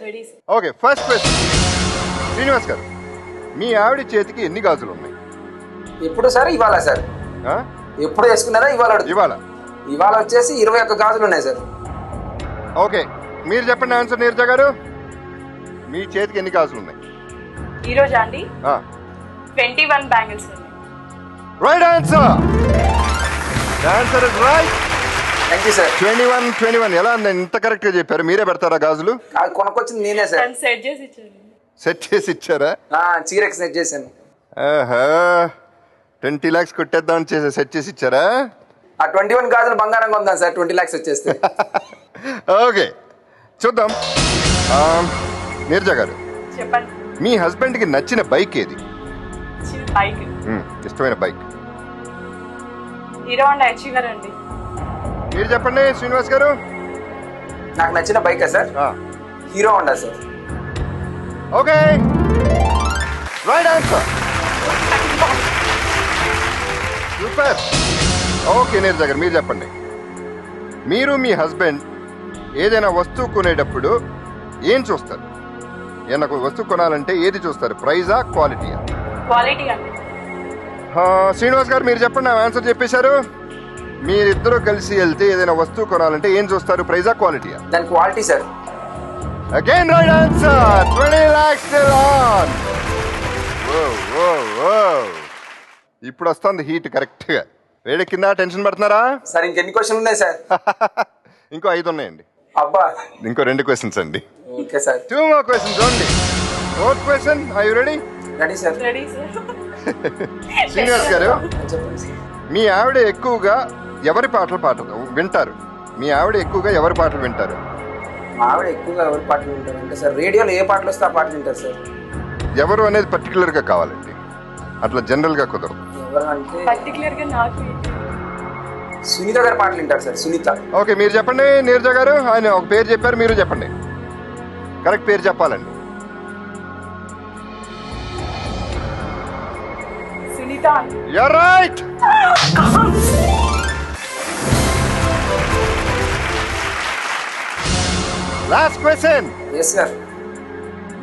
Okay, first question. Srinivas garu, మీ ఆవిడ చేతికి ఎన్ని గాజులు ఉన్నాయి? ఎప్పుడు సార్? ఇవాళ సార్. ఎప్పుడు వేసుకున్నారా? ఇవాళ. ఇవాళ వచ్చేసి 21 గాజులు ఉన్నాయి సార్. ఓకే, మీరు చెప్పండి ఆన్సర్. నీరజ గారు, మీ చేతికి ఎన్ని గాజులు ఉన్నాయి ఈ రోజు అండి? 21 bangles. Right answer. Answer is right. Thank you sir. 21. ఎలా ఇంత కరెక్ట్ గా చెప్పారు? మీరే పెడతారా గాజులు? కొనుక్కొచ్చింది నేనే సార్. సెట్ చేసి ఇచ్చారు. సెట్ చేసి ఇచ్చారా? చీరకి సెట్ చేశాను. 20 lakhs కొట్టేద్దాం చేసి సెట్ చేసి ఇచ్చారా? ఆ 21 గాజులు బంగారంగా ఉందాం సార్, 20 lakhs వచ్చేస్తే. ఓకే, చూద్దాం. నీరజ గారు, చెప్పండి. మీ హస్బెండ్ కి నచ్చిన బైక్ ఏది? బైక్. ఇష్టమైన బైక్? హీరో హోండా అచీవర్ అండి. మీరు చెప్పండి శ్రీనివాస్ గారు. నాకు నచ్చిన బైకా sir? Hero Honda sir. Okay, right answer. Super. Okay Neeraja garu, మీరు చెప్పండి. మీరు మీ హస్బెండ్ ఏదైనా వస్తువు కొనేటప్పుడు ఏం చూస్తారు? ఏదైనా వస్తువు కొనాలంటే ఏది చూస్తారు? ప్రైజా, క్వాలిటీయా? క్వాలిటీ అండి. శ్రీనివాస్ గారు మీరు చెప్పండి, ఆన్సర్ చెప్పేశారు. మీరిద్దరూ కలిసి వెళ్తే ఏదైనా వస్తువు కొనాలంటే ఏం చూస్తారు, ప్రైజా క్వాలిటీయా? దాని quality sir. Again right answer. 20 lakhs still on. ఇప్పుడు వస్తుంది హీట్ కరెక్ట్ గా. వేడెక్కిందా? టెన్షన్ పడుతున్నారా సార్? ఇంకెన్ని క్వశ్చన్లు ఉన్నాయి సార్? ఇంకో 5 ఉన్నాయండి. అబ్బా, ఇంకో 2 questions అండి. Okay sir. 2 more questions only. Fourth question, are you ready? Ready sir. Ready sir. Srinivas గారు, చెప్పండి సార్. మీ ఆవిడ ఎక్కువగా ఎవరి పాటలు వింటారు? మీ ఆవిడ ఎక్కువగా ఎవరి పాటలు వింటారు? మా ఆవిడ ఎక్కువగా ఎవరి పాటలు వింటారు అంటే సార్, రేడియోలో ఏ పాటలు వస్తే ఆ పాటలు వింటారు సార్. ఎవరు అనేది పర్టికులర్ గా కావాలండి, అట్లా జనరల్ గా కుదరదు. ఎవరు అంటే పర్టికులర్ గా నాకు సునీత గారి పాటలు వింటారు సార్. సునీత. ఓకే, మీరు చెప్పండి నీరజ గారు. ఆయన ఒక పేరు చెప్పారు, మీరు చెప్పండి. కరెక్ట్ పేరు చెప్పాలండి. Sunitha. You're right. Last question. Yes sir.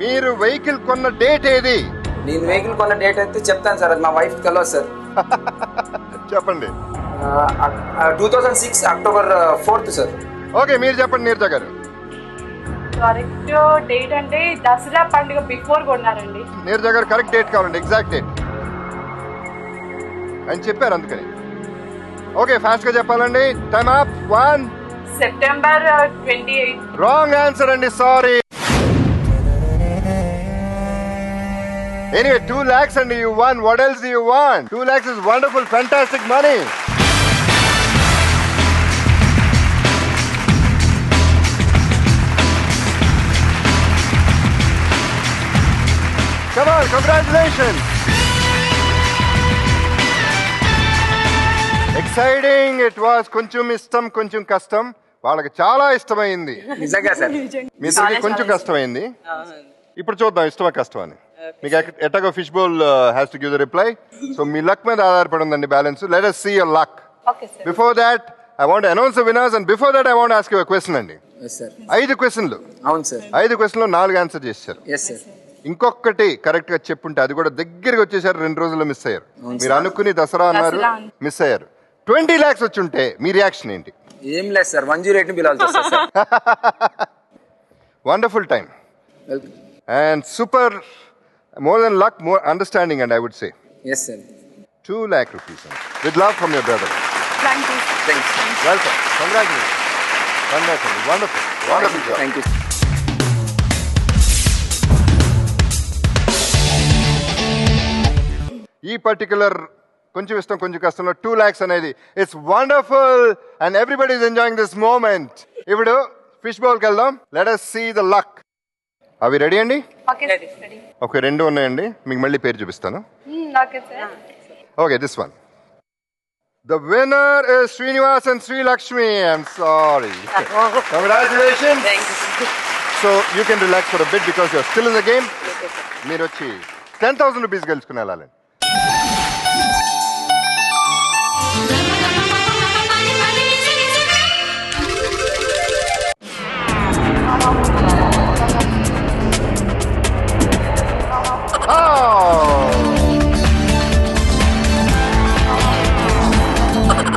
మీరు వెహికల్ కొన్న డేట్ ఏది? నేను వెహికల్ కొన్న డేట్ అయితే చెప్తాను సార్, అది మా వైఫ్ తెలియదు సార్. చెప్పండి. 2006 October 4th సార్. ఓకే, మీరు చెప్పండి నీరజ గారు. కరెక్ట్ డేట్ అంటే దసరా పండుగ బిఫోర్ కొన్నారండి. నీరజ గారు కరెక్ట్ డేట్ కావాలండి, ఎగ్జాక్ట్ డేట్ అని చెప్పారు అందుకని. ఓకే, ఫాస్ట్ గా చెప్పాలండి. Time up. 1 September 28. Wrong answer అండి, sorry. Anyway, 2 lakhs and you won. What else do you want? 2 lakhs is wonderful, fantastic money. Come on, congratulations. Exciting it was. కొంచెం ఇష్టం, కొంచెం కష్టం. వాళ్ళకి చాలా ఇష్టమైంది. నిజంగా సార్. మీ ఇద్దరికి కొంచెం కష్టమైంది. ఇప్పుడు చూద్దాం ఇష్టమా కష్టం అని. మీకు ఎట్టగో fish bowl has to give the reply. So మీ లక్ మీద ఆధారపడి ఉందండి balance. Let us see your luck. Okay sir. Before that I want to announce the winners and before that I want to ask you a question అండి. Yes sir. 5 క్వశ్చన్లు. అవును sir. 5 క్వశ్చన్లు 4 answer చేశారు. Yes sir. ఇంకొకటి correct గా చెప్పుంటే అది కూడా దగ్గరగా వచ్చేసారు, 2 రోజుల్లో మిస్ అయ్యారు. మీరు అనుకుని దసరా అన్నారు, మిస్ అయ్యారు. 20 lakhs వచ్చుంటే మీ రియాక్షన్ ఏంటి? ఏం లేదు సార్, 108 ని పిలవాల్సి వస్తుంది sir. Wonderful time and super, more than luck, more understanding, and I would say yes sir. 2 lakh rupees with love from your brother. Thank you. Thanks. Welcome, congratulations, wonderful job. Thank you. ఈ particular కొంచెం ఇష్టం కొంచెం కష్టంలో 2 lakhs అనేది it's wonderful and everybody is enjoying this moment. ఇప్పుడు fish బౌల్కి వెళ్దాం. Let us see the luck. అవి రెడీ అండి? Okay sir. Ready. ఓకే, 2 ఉన్నాయండి. మీకు మళ్ళీ పేరు చూపిస్తాను. Okay sir. Okay, this one. The winner is Srinivas and Sri Lakshmi. I'm sorry. Congratulations. Thank you. So you can relax for a bit because you're still in the game. మీరు వచ్చి 10,000 rupees గెలుచుకుని వెళ్ళాలి.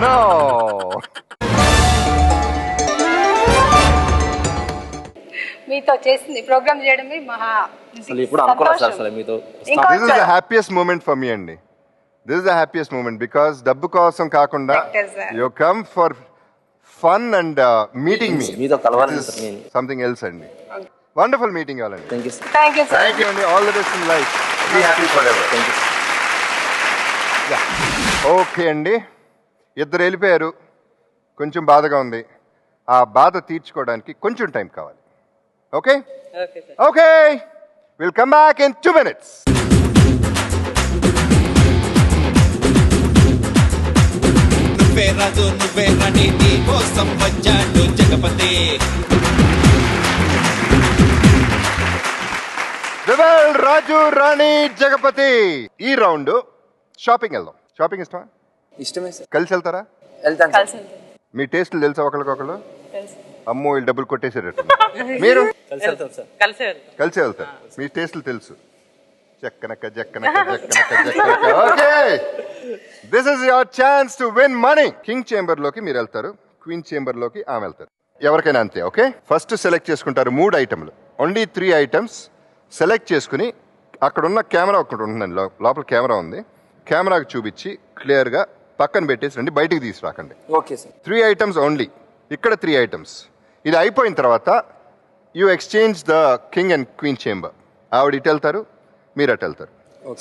No. మీతో చేసింది programme చేయడమే మహా అసలు ఇప్పుడు అనుకోలేదు సార్ అసలు మీతో. This is the happiest moment for me అండి. This is the happiest moment because డబ్బు కోసం కాకుండా you come for fun and meeting me. మీతో కలవాలని సార్ నేను. Something else అండి. Wonderful meeting you all అండి. Thank you sir. Thank you sir. Thank you అండి. All the best in life. Be happy forever. Thank you. Okay అండి, ఇద్దరు వెళ్ళిపోయారు. కొంచెం బాధగా ఉంది. ఆ బాధ తీర్చుకోవడానికి కొంచెం టైం కావాలి. Okay Okay sir. Okay, will come back in 2 minutes. నువ్వే రాజు నువ్వే రాణి నీ కోసం వచ్చాడు జగపతి. రివెల్ రాజు రాణి జగపతి. ఈ రౌండ్ షాపింగ్ వెళ్దాం. షాపింగ్ ఇష్టమా? ఇష్టమే సార్. కలిసి వెళ్తారా? వెళ్తాను సార్. మీ టేస్ట్లు తెలుసా ఒకరికొకరు? తెలుసు. అమ్మో వీళ్ళు డబ్బులు కొట్టేసేటట్టు. మీరు కలిసి వెళ్తాం సార్. కలిసే వెళ్తాం. కలిసే వెళ్తారు. మీ టేస్ట్లు తెలుసు. జక్కనక జక్కనక జక్కనక జక్కనక. Okay, this is your chance to win money. King chamber లోకి మీరు వెళ్తారు, క్వీన్ చేంబర్ లోకి ఆమె వెళ్తారు. ఎవరికైనా అంతే. ఓకే, ఫస్ట్ సెలెక్ట్ చేసుకుంటారు 3 ఐటమ్లు, ఓన్లీ 3 ఐటమ్స్ సెలెక్ట్ చేసుకుని అక్కడ ఉన్న కెమెరా ఒకటి ఉంటుందండి, లోపల కెమెరా ఉంది, కెమెరాకి చూపించి క్లియర్గా పక్కన పెట్టేసి రండి, బయటికి తీసుకురాకండి. Okay sir. 3 ఐటమ్స్ ఓన్లీ, ఇక్కడ 3 ఐటమ్స్. ఇది అయిపోయిన తర్వాత you exchange the king and queen chamber. ఆవిడ ఇటు వెళ్తారు, మీరు అటు వెళ్తారు.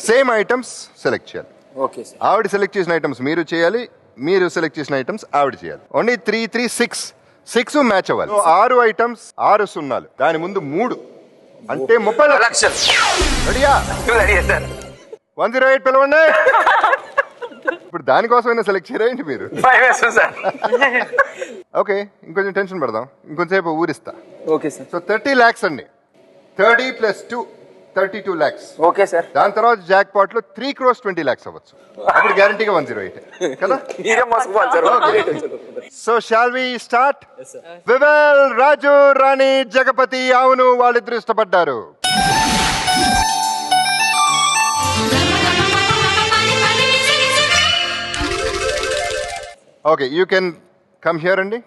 సేమ్ ఐటమ్స్ సెలెక్ట్ చేయాలి. Okay sir. ఆవిడ సెలెక్ట్ చేసిన ఐటమ్స్ మీరు చేయాలి, మీరు సెలెక్ట్ చేసిన ఐటమ్స్ ఆవిడ చేయాలి. ఓన్లీ 3, 3, 6 మ్యాచ్ అవ్వాలి. 6 ఐటమ్స్ 6 సున్నాలు, దాని ముందు 3 అంటే 30 లక్షలు. రెడీయా? 108 పిలవండి. ఇప్పుడు దానికోసమైనా సెలెక్ట్ చేయరేంటి మీరు? ఓకే, ఇంకొంచెం టెన్షన్ పెడదాం, ఇంకొంచెంసేపు ఊరిస్తా. Okay sir. సో 30 lakhs అండి, 30 + 2 32 lakhs. Okay sir. దాని తర్వాత జాక్ పాట్ లో 3 crores 20 lakhs అవ్వచ్చు. అప్పుడు గ్యారంటీగా 108 కదా. So shall we start? వివల్, రాజు, రాణి, జగపతి. అవును, వాళ్ళిద్దరు ఇష్టపడ్డారు. Okay, you can come here అండి.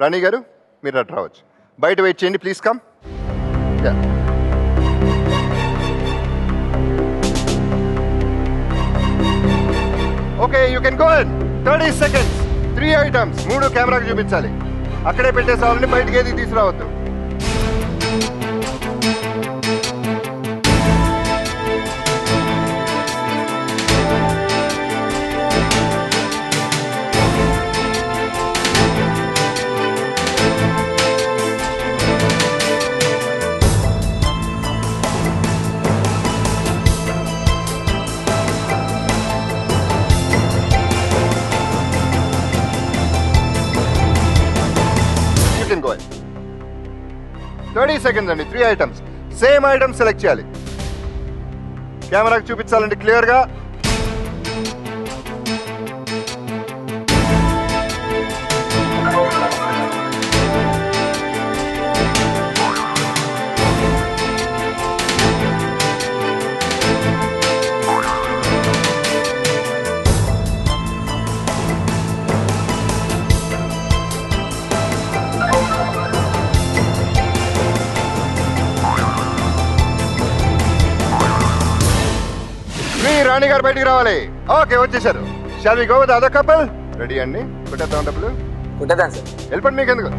రాణి గారు మీరు అటు రావచ్చు, బయట వెయిట్ చేయండి please. Come. Okay, you can go in. 30 seconds, 3 items, 3 కెమెరాకి చూపించాలి. అక్కడే పెట్టేసాలని, బయటకి ఏది తీసుకురావద్దు. Go ahead. 30 seconds అండి, 3 items, సేమ్ ఐటమ్ సెలెక్ట్ చేయాలి, కెమెరాకి చూపించాలండి క్లియర్ గా. రాణి గారు బయటికి రావాలి. ఓకే, వచ్చేసారు. Shall we go with other couple? Ready అండి, కొట్టేద్దాం డబ్బులు. కొట్టేద్దాం సార్. వెళ్ళిపోండి, మీకు ఎందుకు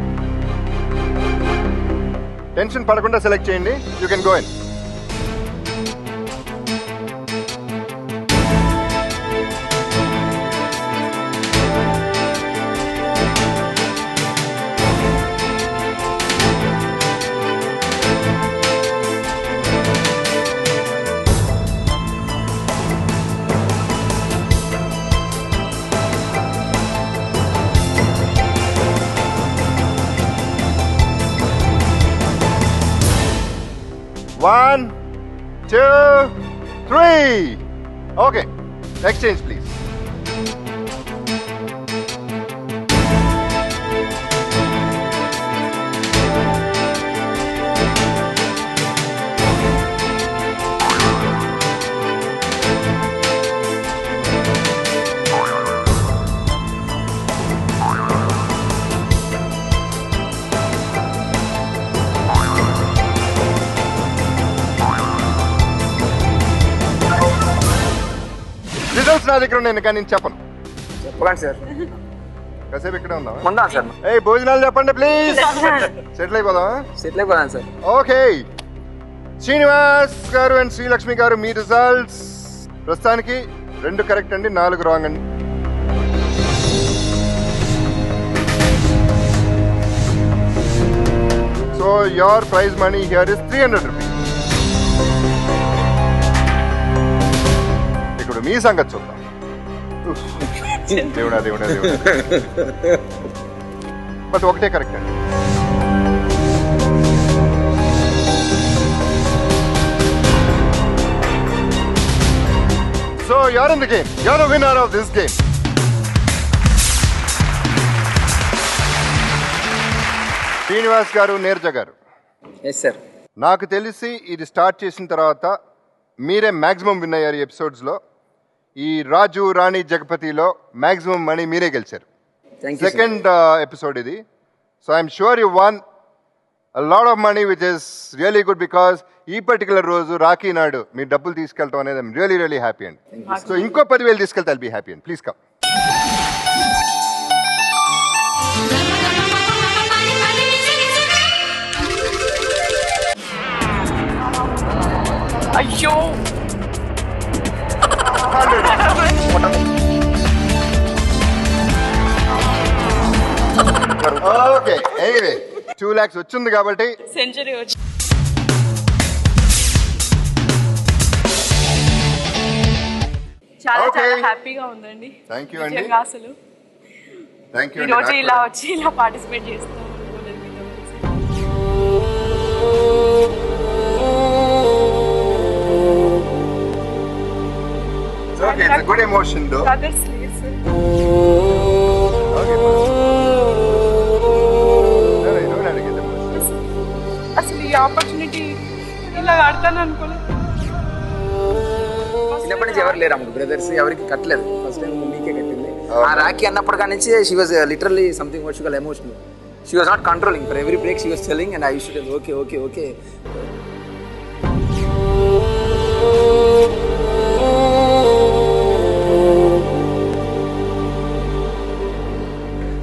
టెన్షన్ పడకుండా సెలెక్ట్ చేయండి. You can go in. One, 2, 3. Okay, exchange please. Results నా దగ్గర ఉన్నాయి, కానీ నేను చెప్పను. చెప్పండి సార్. కాసేపు ఇక్కడే ఉందాం. ఉందా సార్? ఏ భోజనాలు చెప్పండి ప్లీజ్. సెటిల్ అయిపోదామా? సెటిల్ అయిపోదాం సార్. ఓకే, శ్రీనివాస్ గారు అండ్ శ్రీలక్ష్మి గారు మీ రిజల్ట్స్ ప్రస్తుతానికి 2 కరెక్ట్ అండి, 4 రాంగ్ అండి. So your prize money here is 300 rupees. ఇప్పుడు మీ సంగతి చూద్దాం. దేవుడా దేవుడా దేవుడా. బట్ ఒకటే కరెక్ట్ అండి. So you're in the game. You're the winner of this game. Srinivas garu, Neeraja garu. Yes sir. నాకు తెలిసి ఇది స్టార్ట్ చేసిన తర్వాత మీరే మ్యాక్సిమం విన్ అయ్యారు ఈ ఎపిసోడ్స్లో. ఈ రాజు రాణి జగపతిలో మ్యాక్సిమం మనీ మీరే గెలిచారు. సెకండ్ ఎపిసోడ్ ఇది. So I'm sure you one a lot of money, which is really good because ఈ పర్టికులర్ రోజు రాఖీ నాడు మీ డబ్బులు తీసుకెళ్ళటం అనేది ఐఎమ్ రియలీ రియలీ హ్యాపీ అండి. సో ఇంకో 10,000 తీసుకెళ్తే ఐల్ బీ హ్యాపీ అండి. Please come. అయ్యో ఓకే, ఎనీవే 2 lakhs వచ్చింది కాబట్టి సెంచరీ వచ్చి చాలా చాలా హ్యాపీగా ఉందండి. థ్యాంక్ యూ అండి. అసలు థ్యాంక్ యూ ఈ రోజు ఇలా వచ్చి ఇలా పార్టిసిపేట్ చేస్తాం. ఓకే, ఇట్స్ గుడ్ ఎమోషన్ దో. అసలు ఈ ఆపర్చునిటీ ఇలా ఆడతాను అనుకోలేదు. చిన్నప్పటి నుంచి ఎవరు లేరు అమ్మ బ్రదర్స్, ఎవరికి కట్టలేదు. ఫస్ట్ టైం మీకే కట్టింది. ఆ రాఖీ అన్నప్పటి కానీ she was literally something what she call emotional. She was not controlling. For every break she was telling and I used to okay okay okay.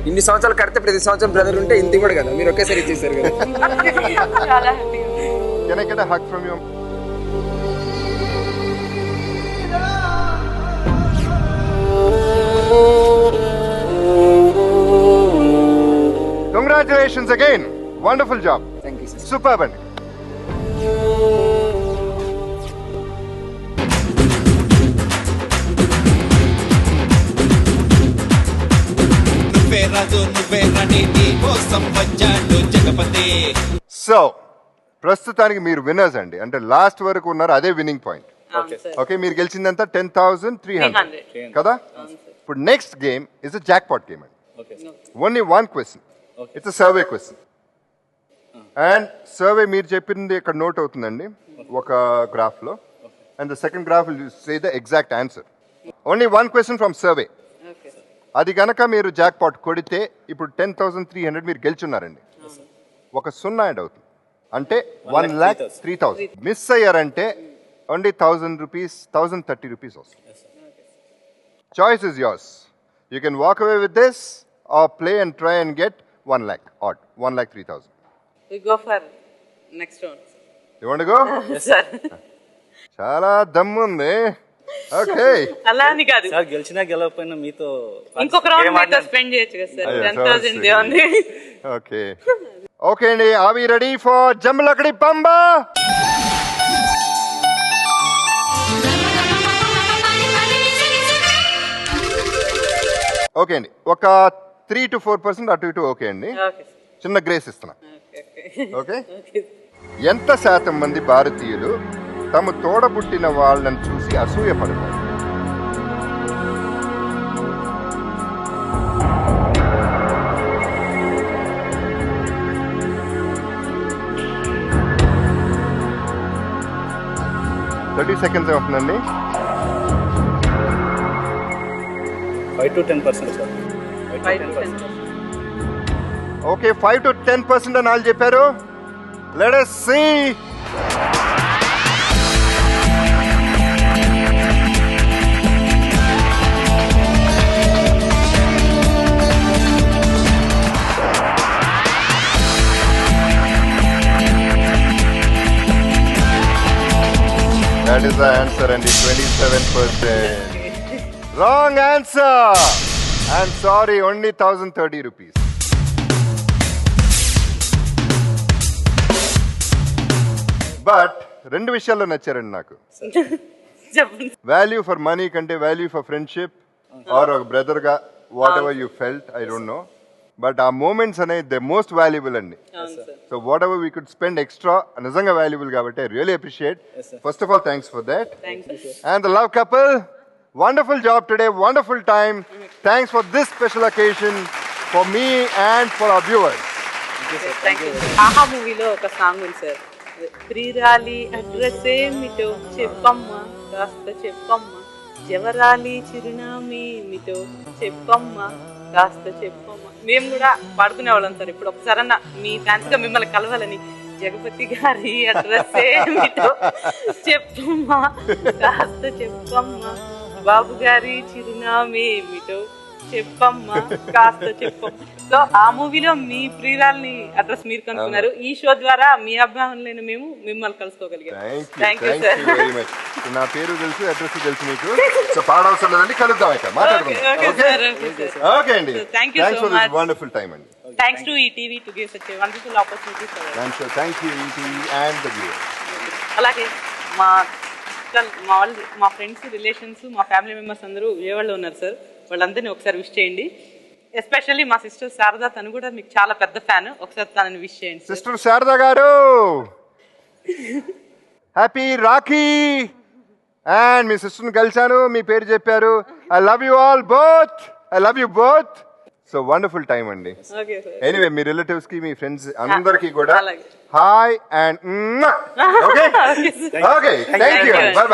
ఇన్ని సంవత్సరాలు కడితే ప్రతి సంవత్సరం బ్రదర్ ఉంటే ఇంత కూడా కదా, మీరు ఒకేసారి ఇచ్చేసారు కదా. చాలా హ్యాపీగా. Can I get a hug from you? Congratulations again. Wonderful job. Thank you, sir. Superb అండి. నువ్వే రాజు నువ్వే రాణి నీ కోసం వచ్చాడు జగపతి. సో ప్రస్తుతానికి మీరు విన్నర్స్ అండి. అంటే లాస్ట్ వరకు ఉన్నారు, అదే విన్నింగ్ పాయింట్. ఓకే, మీరు గెలిచిందంతా 10,300 కదా. ఇప్పుడు next game is a jackpot game అండి. Only 1 question. It's a survey question. And survey మీరు చెప్పింది ఇక్కడ నోట్ అవుతుందండి ఒక గ్రాఫ్ లో. And the second graph will say the exact answer. Only 1 question from survey. అది కనుక మీరు జాక్ పాట్ కొడితే ఇప్పుడు 10,300 మీరు గెలుచున్నారండి. ఒక 0 యాడ్ అవుతుంది అంటే 1,03,000. మిస్ అయ్యారంటే ఓన్లీ 1,000 rupees, 1,030 rupees వస్తుంది. Choice is yours. You can walk away with this or play and try and get 1 lakh odd, 1,03,000. We go for next round. You want to go? Yes, sir. చాలా దమ్ము ఉంది. Okay, అలా అని కాదు sir, గెలిచినా గెలవకపోయినా మీతో ఇంకొక రౌండ్ మీతో స్పెండ్ చేయొచ్చు కదా సార్. 10,000 ఉంది. ఓకే ఓకే అండి. Are we ready for Jambalakadi Pamba? Okay అండి, ఒక 3 to 4% అటు ఇటు ఓకే అండి. చిన్న గ్రేస్ ఇస్తున్నా. ఓకే, ఎంత శాతం మంది భారతీయులు తమ తోడబుట్టిన వాళ్ళని చూసి అసూయపడతారు? సెకండ్స్ అవుతుందండి. 5 to 10% sir. 5 to 10%. Okay, 5 to 10% అని వాళ్ళు చెప్పారు. Let us see. That is the answer and it's 27%. Wrong answer. I'm sorry, only 1,030 rupees. But 2 విషయాల్లో నచ్చారండి నాకు. వాల్యూ ఫర్ మనీ కంటే వాల్యూ ఫర్ ఫ్రెండ్షిప్ ఆర్ ఒక బ్రదర్ గా what ever you felt, I don't know, but ఆ moments అనేది the most valuable అండి. So what ever we could spend extra నిజంగా valuable కాబట్టి I really appreciate. First of all thanks for that. And the love couple, wonderful job today, wonderful time. Thanks for this special occasion for me and for our viewers. ఆహా మూవీలో ఒక song ఉంది sir, ప్రియురాలి address ఏమిటో చెప్పమ్మా కాస్త చెప్పమ్మా, జవరాలి చిరునామేమిటో చెప్పమ్మా కాస్త చెప్పమ్మా. మేము కూడా పాడుకునేవాళ్ళం సార్. ఇప్పుడు ఒకసారన్నా మీ ఫ్యాన్స్ గా మిమ్మల్ని కలవాలని, జగపతి గారి అడ్రస్ ఏమిటో చెప్పమ్మా కాస్త చెప్పమ్మా, బాబు గారి చిరునామేమిటో చెప్పమ్మా కాస్త చెప్పమ్మా. సో ఆ మూవీలో మీ ప్రియురాల్ని అడ్రస్ మీరు కనుక్కున్నారు. ఈ షో ద్వారా మీ అభిమానులైన మేము మిమ్మల్ని కలుసుకోగలిగాం. Thank you sir. Very much. నా పేరు తెలుసు, అడ్రస్ తెలుసు మీకు. సో పాడవసరం లేదండి, కలుద్దాం ఇక మాట్లాడుకుందాం. ఓకే అండి. Thank you so much. Wonderful time అండి. Thanks to ETV to give such a wonderful opportunity for us. Thank you ETV and the viewers. అలాగే మా వాళ్ళు, మా ఫ్రెండ్స్, రిలేషన్స్, మా ఫ్యామిలీ మెంబర్స్ అందరూ విజయవాడలో ఉన్నారు సార్. వాళ్ళందరినీ ఒకసారి విష్ చేయండి. ఎస్పెషల్లీ మా సిస్టర్ శారదా, తను కూడా మీకు చాలా పెద్ద ఫ్యాన్. ఒకసారి తనని విష్ చేయండి. సిస్టర్ శారదా గారు, హ్యాపీ రాఖీ. అండ్ మీ సిస్టర్ని కలిశాను, మీ పేరు చెప్పారు. I love you all both. I love you both. So wonderful time అండి. Okay sir. ఎనీవే, మీ రిలేటివ్స్ కి, మీ ఫ్రెండ్స్ అందరికీ కూడా అలాగే. Hi and okay. Okay, thank you. By.